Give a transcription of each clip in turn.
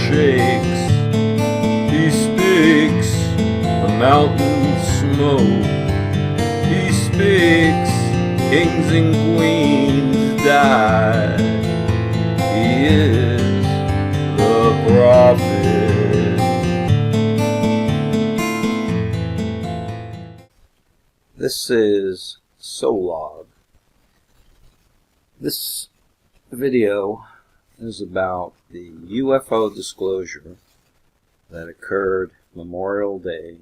shakes. He speaks, the mountains smoke. He speaks, kings and queens die. He is the prophet. This is SOLLOG. This video is about the UFO disclosure that occurred Memorial Day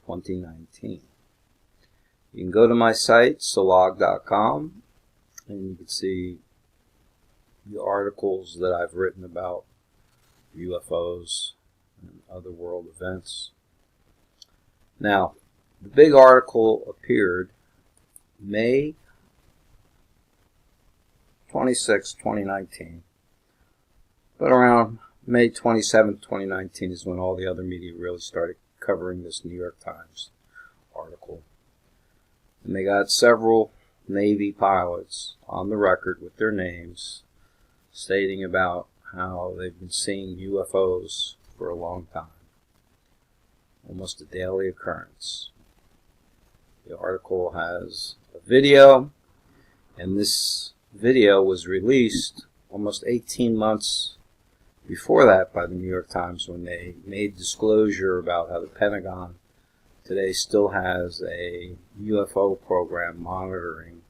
2019. You can go to my site, SOLLOG.com, and you can see the articles that I've written about UFOs and other world events. Now, the big article appeared May 26, 2019, but around May 27, 2019 is when all the other media really started covering this New York Times article. And they got several Navy pilots on the record with their names stating about how they've been seeing UFOs for a long time, almost a daily occurrence. The article has a video, and this video was released almost 18 months before that by the New York Times, when they made disclosure about how the Pentagon today still has a UFO program monitoring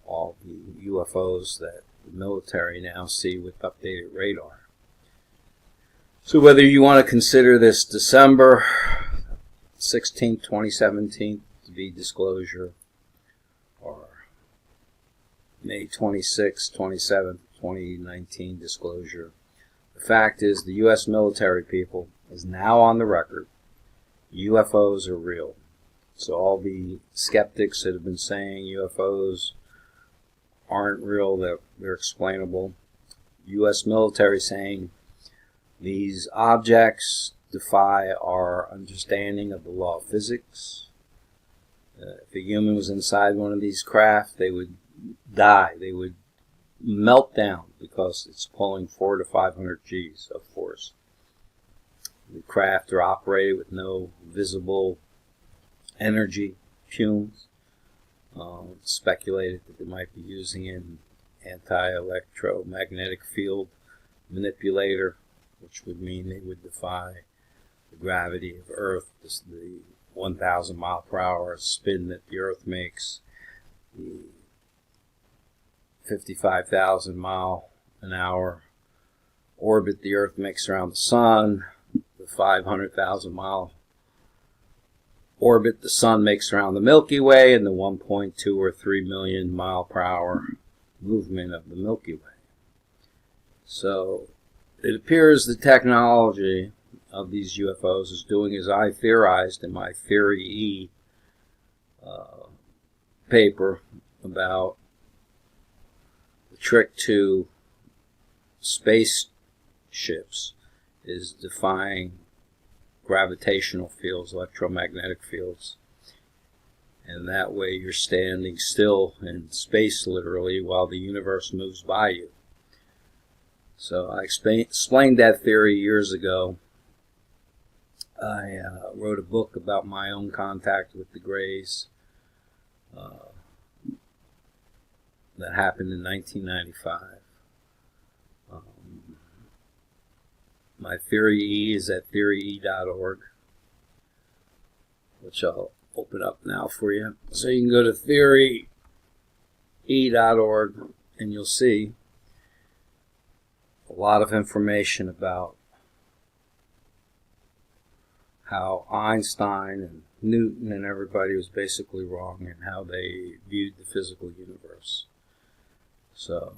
all the UFOs that the military now see with updated radar. So whether you want to consider this December 16, 2017 to be disclosure, or May 26, 27, 2019 disclosure, the fact is the U.S. military, people, is now on the record. UFOs are real. So all the skeptics that have been saying UFOs aren't real, that they're explainable, U.S. military saying these objects defy our understanding of the law of physics. If a human was inside one of these craft, they would die. They would melt down because it's pulling 400 to 500 Gs of force. The craft are operated with no visible energy fumes. It's speculated that they might be using an anti-electromagnetic field manipulator, which would mean they would defy the gravity of Earth, the 1,000 mile per hour spin that the Earth makes, the 55,000 mile an hour orbit the Earth makes around the Sun, the 500,000 mile orbit the Sun makes around the Milky Way, and the 1.2 or 3 million mile per hour movement of the Milky Way. So it appears the technology of these UFOs is doing as I theorized in my Theory E paper about the trick to spaceships is defying gravitational fields, electromagnetic fields, and that way you're standing still in space literally while the universe moves by you. So I explained that theory years ago. I wrote a book about my own contact with the Greys that happened in 1995. My Theory E is at theoryE.org, which I'll open up now for you. So you can go to theoryE.org and you'll see a lot of information about how Einstein and Newton and everybody was basically wrong and how they viewed the physical universe. So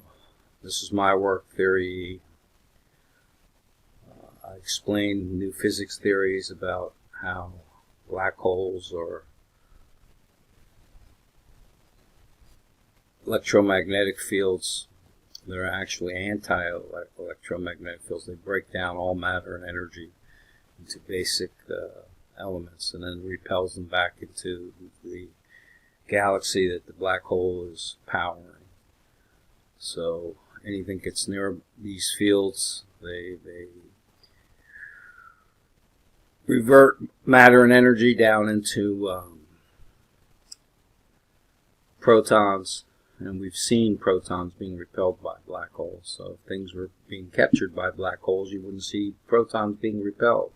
this is my work, Theory E. I explained new physics theories about how black holes or electromagnetic fields that are actually anti-electromagnetic fields. They break down all matter and energy into basic elements and then repels them back into the galaxy that the black hole is powering. So anything gets near these fields, they revert matter and energy down into protons, and we've seen protons being repelled by black holes. So if things were being captured by black holes, you wouldn't see protons being repelled.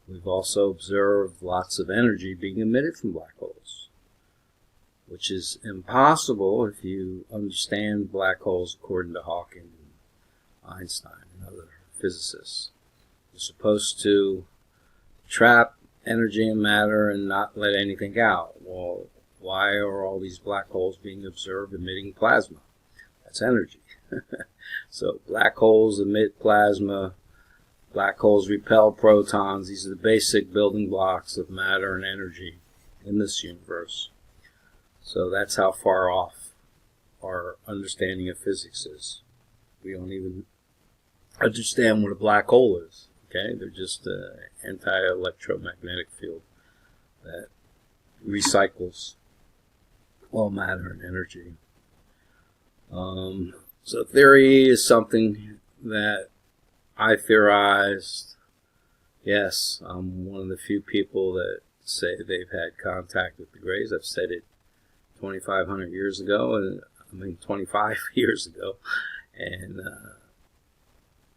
We've also observed lots of energy being emitted from black holes, which is impossible if you understand black holes according to Hawking and Einstein and other physicists. You're supposed to trap energy and matter and not let anything out. Well, why are all these black holes being observed emitting plasma? That's energy. So black holes emit plasma. Black holes repel protons. These are the basic building blocks of matter and energy in this universe. So that's how far off our understanding of physics is. We don't even understand what a black hole is. Okay, they're just an anti-electromagnetic field that recycles all matter and energy. So theory is something that I theorized. Yes, I'm one of the few people that say they've had contact with the Greys. I've said it 2,500 years ago, and 25 years ago, and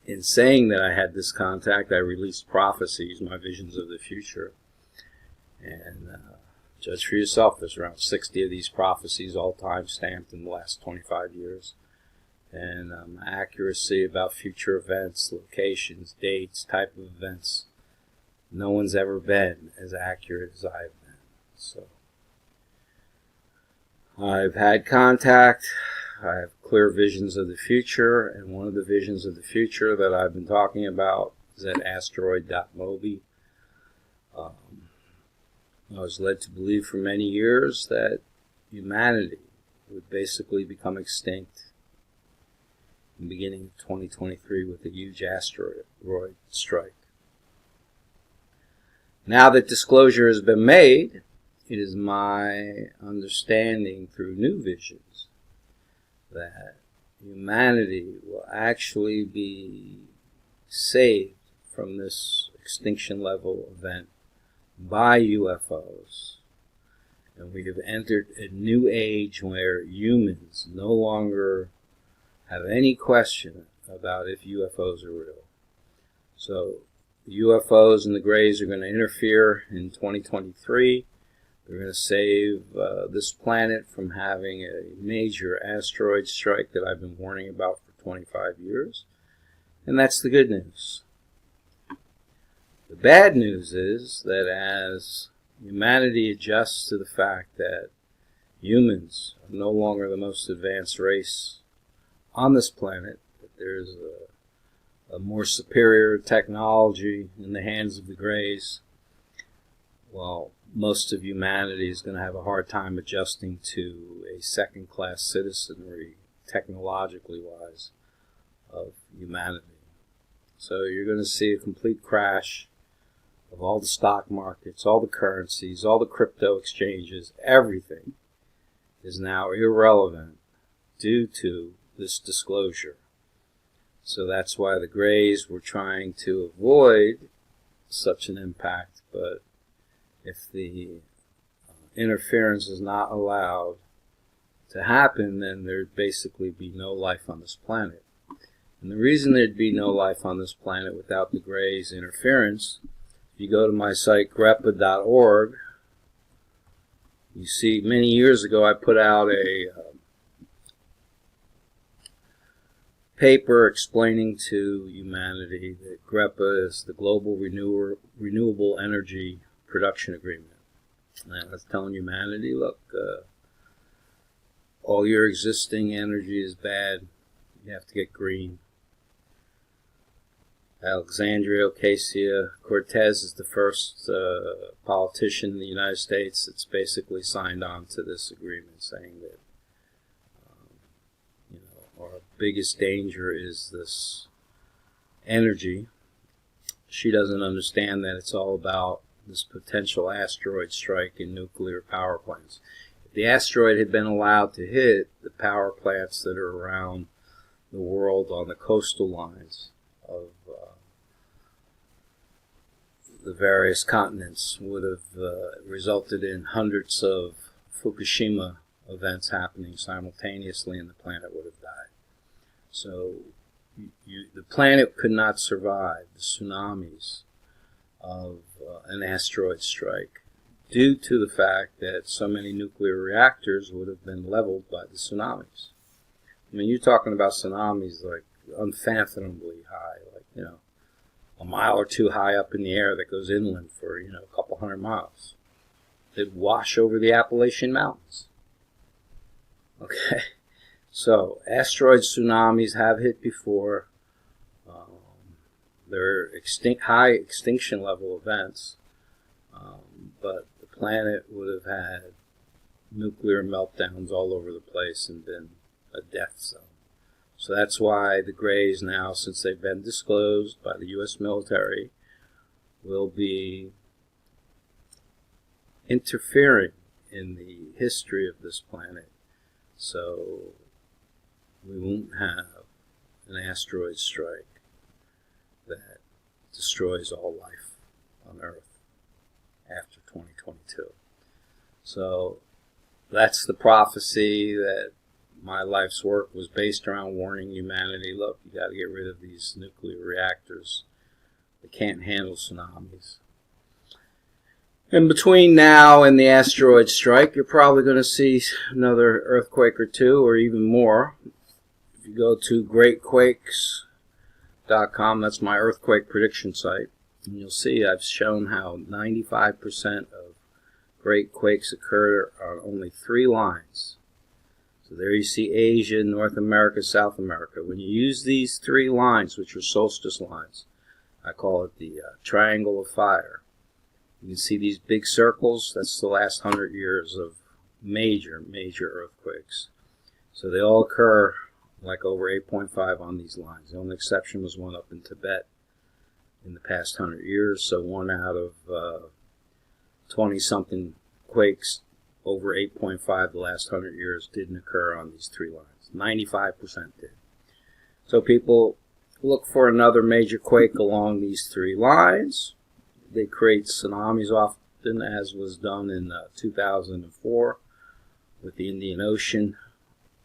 in saying that I had this contact, I released prophecies, my visions of the future, and judge for yourself. There's around 60 of these prophecies, all time stamped in the last 25 years, and accuracy about future events, locations, dates, type of events. No one's ever been as accurate as I've been. So I've had contact. I have clear visions of the future, and one of the visions of the future that I've been talking about is at asteroid.mobi. I was led to believe for many years that humanity would basically become extinct in the beginning of 2023 with a huge asteroid strike. Now that disclosure has been made, it is my understanding through new visions that humanity will actually be saved from this extinction level event by UFOs. And we have entered a new age where humans no longer have any question about if UFOs are real. So the UFOs and the Greys are going to interfere in 2023. They're going to save this planet from having a major asteroid strike that I've been warning about for 25 years. And that's the good news. The bad news is that as humanity adjusts to the fact that humans are no longer the most advanced race on this planet, that there's a more superior technology in the hands of the Greys, well, most of humanity is going to have a hard time adjusting to a second-class citizenry, technologically wise, of humanity. So you're going to see a complete crash of all the stock markets, all the currencies, all the crypto exchanges. Everything is now irrelevant due to this disclosure. So that's why the Greys were trying to avoid such an impact, but if the interference is not allowed to happen, then there'd basically be no life on this planet. And the reason there'd be no life on this planet without the Greys' interference, if you go to my site grepa.org, you see many years ago I put out a paper explaining to humanity that GREPA is the Global Renewable Energy Production Agreement. And I was telling humanity, look, all your existing energy is bad. You have to get green. Alexandria Ocasio-Cortez is the first politician in the United States that's basically signed on to this agreement, saying that our biggest danger is this energy. She doesn't understand that it's all about this potential asteroid strike in nuclear power plants. If the asteroid had been allowed to hit the power plants that are around the world on the coastal lines of the various continents would have resulted in hundreds of Fukushima events happening simultaneously, and the planet would have died. So the planet could not survive the tsunamis of an asteroid strike due to the fact that so many nuclear reactors would have been leveled by the tsunamis. I mean, you're talking about tsunamis like unfathomably high, like, a mile or two high up in the air that goes inland for, a couple 100 miles. They'd wash over the Appalachian Mountains. Okay, so asteroid tsunamis have hit before. They're high extinction level events, but the planet would have had nuclear meltdowns all over the place and been a death zone. So that's why the Greys now, since they've been disclosed by the U.S. military, will be interfering in the history of this planet. So we won't have an asteroid strike that destroys all life on Earth after 2022. So that's the prophecy that my life's work was based around, warning humanity, look, you got to get rid of these nuclear reactors. They can't handle tsunamis. And between now and the asteroid strike, you're probably going to see another earthquake or two, or even more. If you go to greatquakes.com, that's my earthquake prediction site, and you'll see I've shown how 95% of great quakes occur on only 3 lines. So there you see Asia, North America, South America. When you use these 3 lines, which are solstice lines, I call it the triangle of fire. You can see these big circles. That's the last 100 years of major earthquakes. So they all occur like over 8.5 on these lines. The only exception was one up in Tibet in the past 100 years. So 1 out of 20-something quakes over 8.5 the last 100 years didn't occur on these 3 lines. 95% did. So people look for another major quake along these 3 lines. They create tsunamis often, as was done in 2004 with the Indian Ocean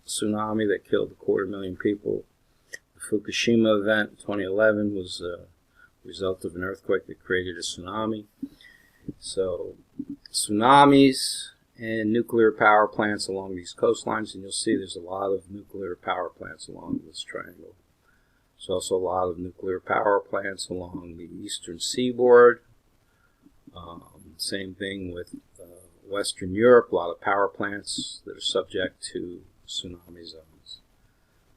tsunami that killed 250,000 people. The Fukushima event in 2011 was a result of an earthquake that created a tsunami. So tsunamis and nuclear power plants along these coastlines, and you'll see there's a lot of nuclear power plants along this triangle. There's also a lot of nuclear power plants along the eastern seaboard. Same thing with Western Europe, a lot of power plants that are subject to tsunami zones.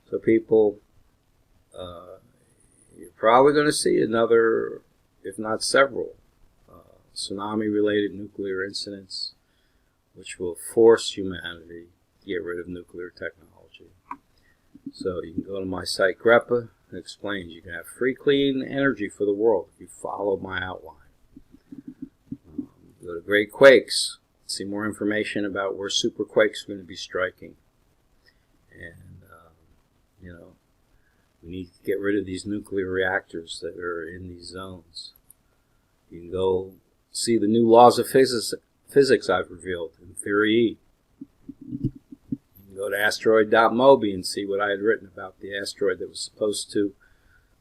So people, you're probably going to see another, if not several, tsunami-related nuclear incidents, which will force humanity to get rid of nuclear technology. So you can go to my site, GREPA. It explains you can have free, clean energy for the world if you follow my outline. Go to Great Quakes, see more information about where super quakes are going to be striking. And, we need to get rid of these nuclear reactors that are in these zones. You can go see the new laws of physics I've revealed in Theory E. You can go to asteroid.mobi and see what I had written about the asteroid that was supposed to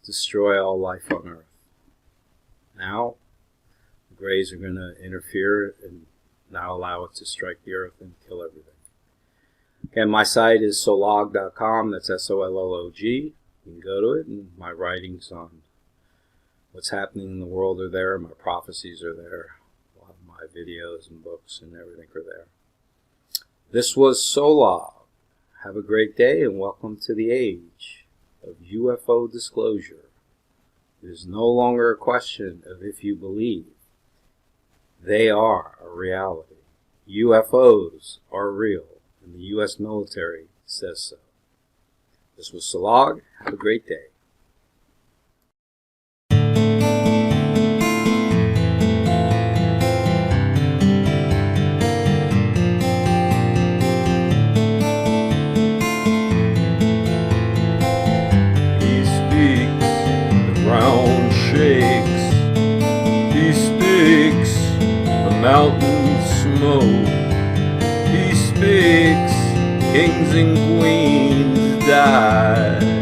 destroy all life on Earth. Now, the Greys are going to interfere and not allow it to strike the Earth and kill everything. Again, my site is SOLLOG.com. That's SOLLOG. You can go to it, and my writings on what's happening in the world are there. My prophecies are there. A lot of my videos and books and everything are there. This was SOLLOG. Have a great day, and welcome to the age of UFO disclosure. It is no longer a question of if you believe. They are a reality. UFOs are real, and the U.S. military says so. This was SOLLOG. Have a great day. He speaks, the ground shakes. He speaks. mountain smoke. He speaks, kings and queens die.